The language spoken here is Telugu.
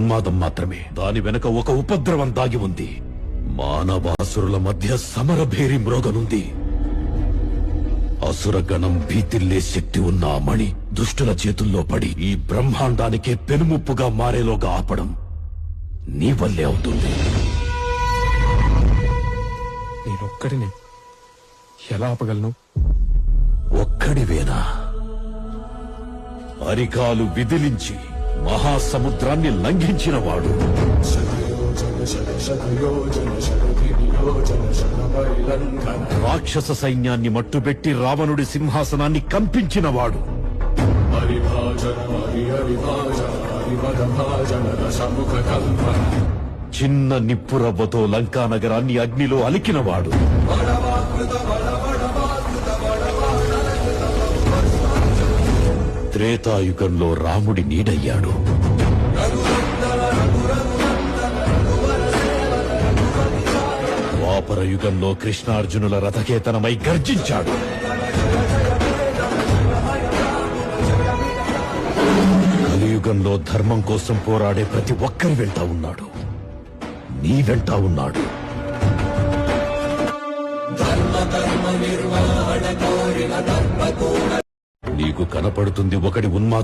ఉన్మాదం మాత్రమే. దాని వెనక ఒక ఉపద్రవం దాగి ఉంది. మానవాసురుల మధ్య సమరభేరి మ్రోగనుంది. అసురగణం భీతిల్లే శక్తి ఉన్న ఆ మణి దుష్టుల చేతుల్లో పడి ఈ బ్రహ్మాండానికే పెనుముప్పుగా మారేలోగా ఆపడం నీ వల్లే అవుతుంది. నేనొక్కడిని ఎలా ఆపగలను? ఒక్కడివేనా? అరికాలు విదిలించి మహాసముద్రాన్ని లంఘించినవాడు, రాక్షస సైన్యాన్ని మట్టుబెట్టి రావణుడి సింహాసనాన్ని కంపించినవాడు, చిన్న నిప్పురవ్వతో లంకా నగరాన్ని అగ్నిలో అలికినవాడు, త్రేతాయుగంలో రాముడి నీడయ్యాడు, ద్వాపర యుగంలో కృష్ణార్జునుల రథకేతనమై గర్జించాడు, కలియుగంలో ధర్మం కోసం పోరాడే ప్రతి ఒక్కరి వెంట ఉన్నాడు. నీ వెంట ఉన్నాడు. నీకు కనపడుతుంది ఒకటి ఉన్మాద